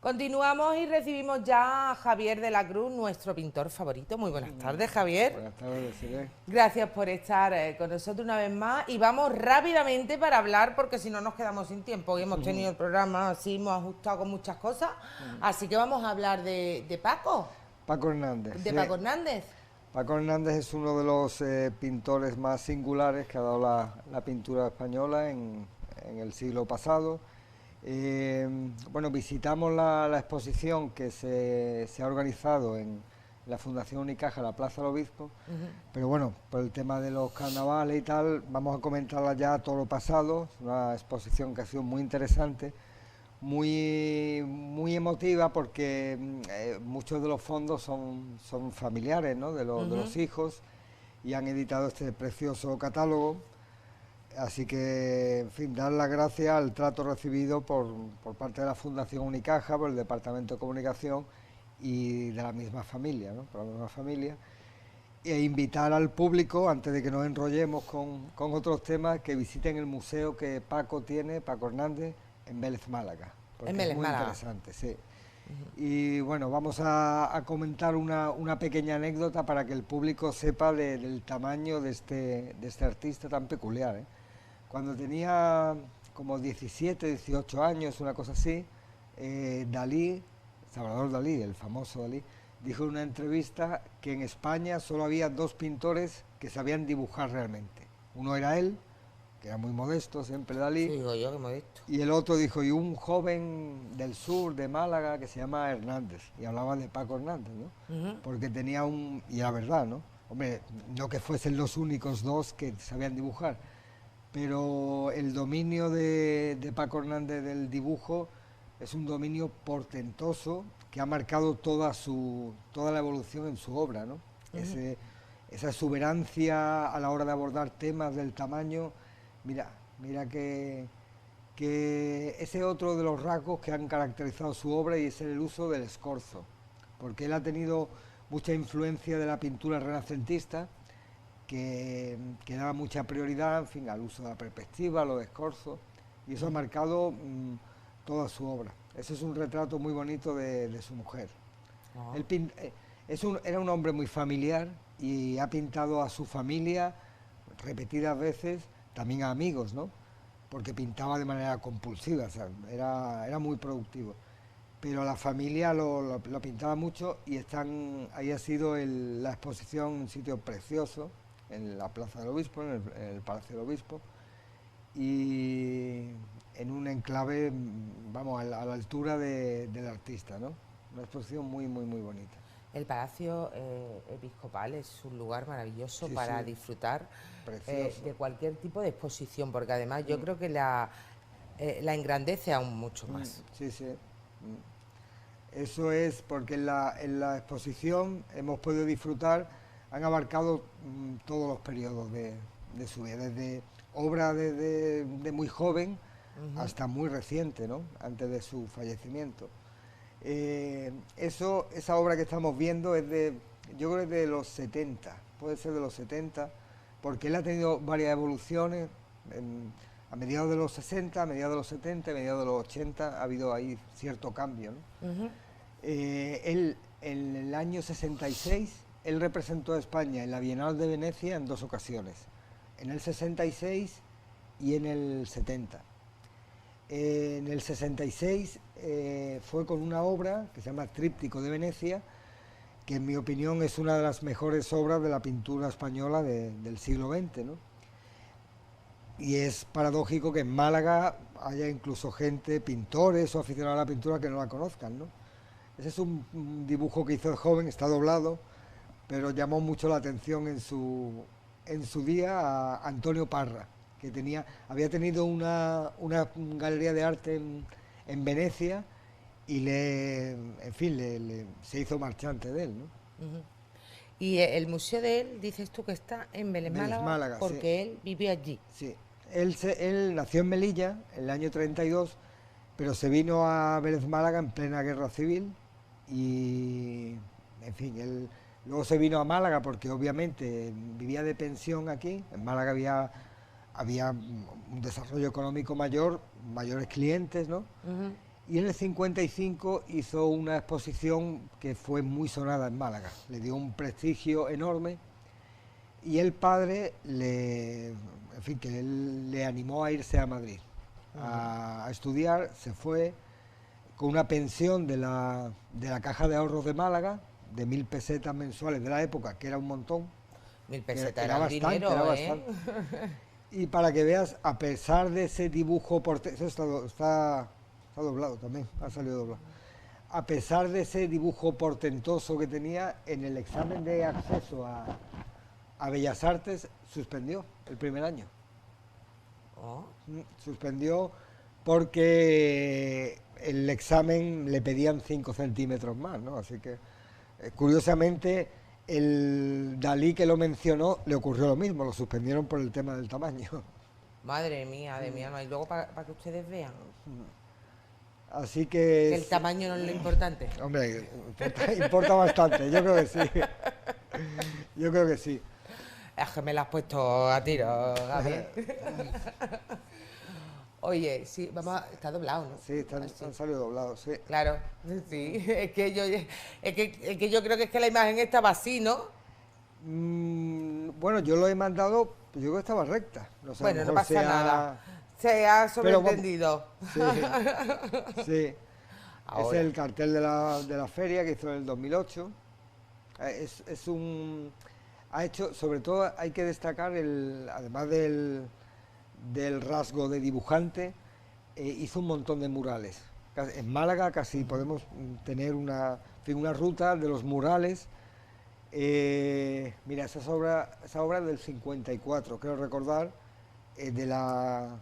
Continuamos y recibimos ya a Javier de la Cruz, nuestro pintor favorito. Muy buenas tardes, Javier. Buenas tardes, Siré. Gracias por estar con nosotros una vez más y vamos rápidamente para hablar porque si no nos quedamos sin tiempo. Hoy hemos tenido el programa así, hemos ajustado con muchas cosas, así que vamos a hablar de Paco. Paco Hernández. De Paco Hernández. Paco Hernández es uno de los pintores más singulares que ha dado la pintura española en el siglo pasado. Bueno, visitamos la exposición que se ha organizado en la Fundación Unicaja, la Plaza del Obispo, pero bueno, por el tema de los carnavales y tal, vamos a comentarla ya todo lo pasado. Es una exposición que ha sido muy interesante, muy emotiva, porque muchos de los fondos son familiares, ¿no?, de los hijos, y han editado este precioso catálogo. Así que, en fin, dar las gracias al trato recibido por parte de la Fundación Unicaja, por el Departamento de Comunicación y de la misma familia, ¿no?, por la misma familia, e invitar al público, antes de que nos enrollemos con otros temas, que visiten el museo que Paco tiene, Paco Hernández, en Vélez, Málaga. En Vélez, es muy Málaga. Interesante, sí. Y bueno, vamos a comentar una pequeña anécdota para que el público sepa del tamaño de este artista tan peculiar, ¿eh? Cuando tenía como 17, 18 años, una cosa así, Dalí, Salvador Dalí, el famoso Dalí, dijo en una entrevista que en España solo había dos pintores que sabían dibujar realmente. Uno era él, que era muy modesto, siempre Dalí. Sí, digo yo, que modesto. Y el otro dijo, y un joven del sur, de Málaga, que se llama Hernández, y hablaba de Paco Hernández, ¿no? Porque tenía y la verdad, ¿no? Hombre, no que fuesen los únicos dos que sabían dibujar, pero el dominio de Paco Hernández del dibujo es un dominio portentoso que ha marcado toda la evolución en su obra, ¿no? Esa exuberancia a la hora de abordar temas del tamaño. Mira que ese es otro de los rasgos que han caracterizado su obra, y es el uso del escorzo, porque él ha tenido mucha influencia de la pintura renacentista, que daba mucha prioridad, en fin, al uso de la perspectiva, a los escorzos, y eso ha marcado toda su obra. Ese es un retrato muy bonito de su mujer. Él era un hombre muy familiar y ha pintado a su familia repetidas veces, también a amigos, ¿no?, porque pintaba de manera compulsiva, o sea, era muy productivo. Pero la familia lo pintaba mucho, y ahí ha sido la exposición, un sitio precioso, en la Plaza del Obispo, en el Palacio del Obispo, y en un enclave, vamos, a la altura del artista, ¿no? Una exposición muy bonita. El Palacio Episcopal es un lugar maravilloso, Sí, para sí. disfrutar Precioso. de cualquier tipo de exposición, porque además yo creo que la engrandece aún mucho más. Sí. Eso es porque en la exposición hemos podido disfrutar, han abarcado todos los periodos de su vida, desde obra de muy joven hasta muy reciente, ¿no?, antes de su fallecimiento. Esa obra que estamos viendo yo creo que es de los 70, puede ser de los 70, porque él ha tenido varias evoluciones. A mediados de los 60, a mediados de los 70, a mediados de los 80 ha habido ahí cierto cambio, ¿no? Él, en el año 66, él representó a España en la Bienal de Venecia en dos ocasiones, en el 66 y en el 70. En el 66 fue con una obra que se llama Tríptico de Venecia, que en mi opinión es una de las mejores obras de la pintura española del siglo XX, ¿no? Y es paradójico que en Málaga haya incluso gente, pintores o aficionados a la pintura, que no la conozcan, ¿no? Ese es un dibujo que hizo de joven, está doblado, pero llamó mucho la atención en su día a Antonio Parra, que había tenido una galería de arte en Venecia, y se hizo marchante de él, ¿no? Y el museo de él, dices tú que está en Vélez, Málaga, porque sí. él vive allí. Sí, él nació en Melilla en el año 32, pero se vino a Vélez, Málaga en plena guerra civil, y, en fin, él luego se vino a Málaga porque obviamente vivía de pensión aquí. En Málaga había un desarrollo económico mayor, mayores clientes, ¿no? Y en el 55 hizo una exposición que fue muy sonada en Málaga, le dio un prestigio enorme y el padre en fin, que él le animó a irse a Madrid a estudiar, se fue con una pensión de la Caja de Ahorros de Málaga, de 1000 pesetas mensuales de la época, que era un montón. 1000 pesetas era bastante, dinero, era bastante. Y para que veas, a pesar de ese dibujo, eso está doblado también, ha salido doblado. A pesar de ese dibujo portentoso que tenía, en el examen de acceso a Bellas Artes suspendió el primer año. Oh. Suspendió porque el examen le pedían 5 centímetros más, ¿no? Así que, curiosamente, el Dalí que lo mencionó le ocurrió lo mismo, lo suspendieron por el tema del tamaño. Madre mía, no hay luego para que ustedes vean. Así que... El tamaño no es lo importante. Hombre, importa bastante, yo creo que sí. Yo creo que sí. Es que me la has puesto a tiro, Gaby. Oye, sí, está doblado, ¿no? Sí, han salido doblados, sí. Claro, sí. Es que yo creo que es que la imagen estaba así, ¿no? Bueno, yo lo he mandado, yo creo que estaba recta. No sé, bueno, no pasa nada. Se ha sobreentendido. Sí, sí. Es el cartel de la feria que hizo en el 2008. Ha hecho, sobre todo hay que destacar, además del rasgo de dibujante, hizo un montón de murales. En Málaga casi podemos tener una ruta de los murales. Mira, esa obra del 54, creo recordar, de la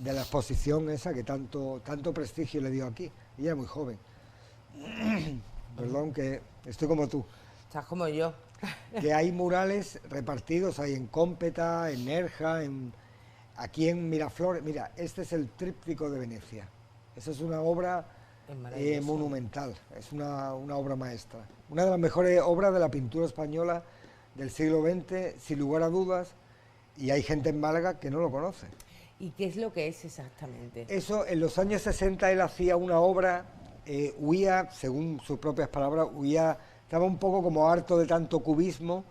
exposición esa que tanto prestigio le dio aquí. Ella era muy joven. Perdón, que estoy como tú. Estás como yo. Que hay murales repartidos, hay en Cómpeta, en Nerja, aquí en Miraflores. Mira, este es el Tríptico de Venecia. Esa es una obra monumental, es una obra maestra. Una de las mejores obras de la pintura española del siglo XX, sin lugar a dudas, y hay gente en Málaga que no lo conoce. ¿Y qué es lo que es exactamente? Eso, en los años 60 él hacía una obra, huía, según sus propias palabras, estaba un poco como harto de tanto cubismo,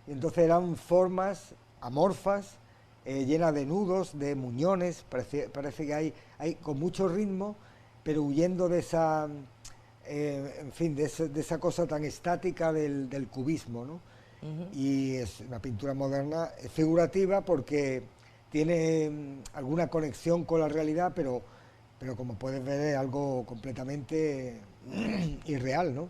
y entonces eran formas amorfas, llenas de nudos, de muñones, parece que hay con mucho ritmo, pero huyendo de esa, en fin, de esa cosa tan estática del cubismo, ¿no? Y es una pintura moderna, figurativa, porque tiene alguna conexión con la realidad, pero como puedes ver es algo completamente irreal, ¿no?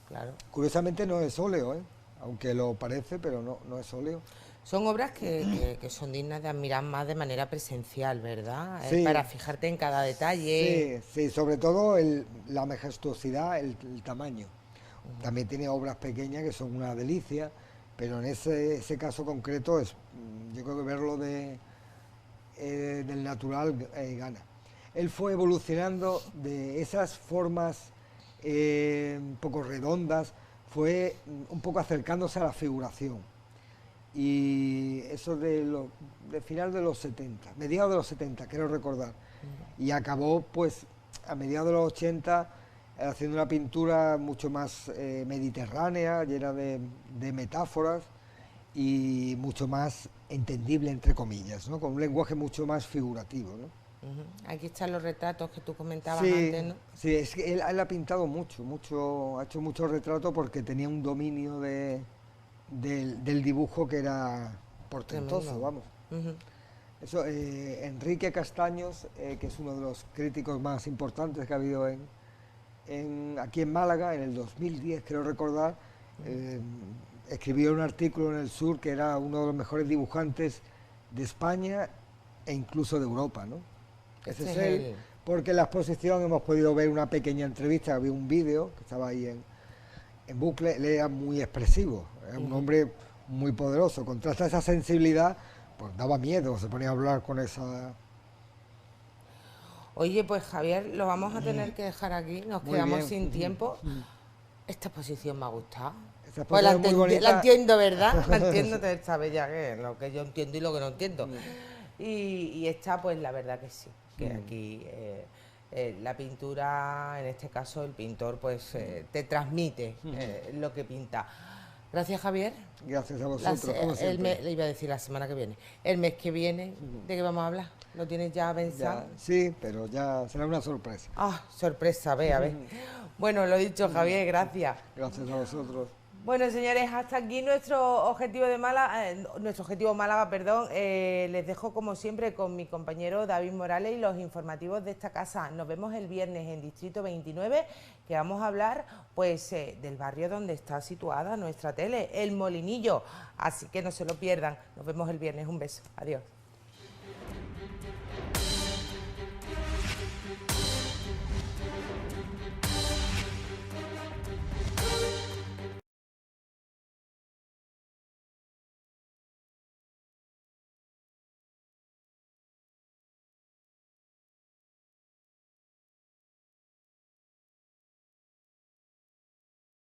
Claro. Curiosamente no es óleo, aunque lo parece, pero no es óleo. Son obras que son dignas de admirar más de manera presencial, ¿verdad? Sí. Para fijarte en cada detalle. Sí, sobre todo la majestuosidad, el tamaño. También tiene obras pequeñas que son una delicia, pero en ese caso concreto yo creo que verlo del natural gana. Él fue evolucionando de esas formas un poco redondas, fue un poco acercándose a la figuración. Y eso de final de los 70, mediados de los 70, quiero recordar. Y acabó, pues, a mediados de los 80, haciendo una pintura mucho más mediterránea, llena de metáforas y mucho más entendible, entre comillas, ¿no? Con un lenguaje mucho más figurativo, ¿no? Aquí están los retratos que tú comentabas antes, ¿no? Sí, es que él ha pintado mucho, ha hecho muchos retratos porque tenía un dominio del dibujo que era portentoso, vamos. Eso, Enrique Castaños, que es uno de los críticos más importantes que ha habido aquí en Málaga, en el 2010, creo recordar, escribió un artículo en El Sur que era uno de los mejores dibujantes de España e incluso de Europa, ¿no? Ese es él, porque en la exposición hemos podido ver una pequeña entrevista, había un vídeo que estaba ahí en bucle. Él era muy expresivo, era un hombre muy poderoso, contrasta esa sensibilidad, pues daba miedo, se ponía a hablar con esa... Oye, pues Javier, lo vamos a tener que dejar aquí, nos quedamos sin tiempo. Esta exposición me ha gustado. Pues la entiendo, ¿verdad? La entiendo, sabes ya que lo que yo entiendo y lo que no entiendo. Y esta, pues la verdad que sí, que aquí la pintura, en este caso el pintor, pues te transmite lo que pinta. Gracias, Javier. Gracias a vosotros, como siempre. Le iba a decir la semana que viene. El mes que viene, ¿de qué vamos a hablar? ¿Lo tienes ya pensado? Sí, pero ya será una sorpresa. Ah, sorpresa, a ver. Bueno, lo dicho, Javier, gracias. Gracias a vosotros. Bueno, señores, hasta aquí nuestro objetivo de Málaga, perdón. Les dejo como siempre con mi compañero David Morales y los informativos de esta casa. Nos vemos el viernes en Distrito 29, que vamos a hablar pues del barrio donde está situada nuestra tele, El Molinillo. Así que no se lo pierdan. Nos vemos el viernes. Un beso. Adiós.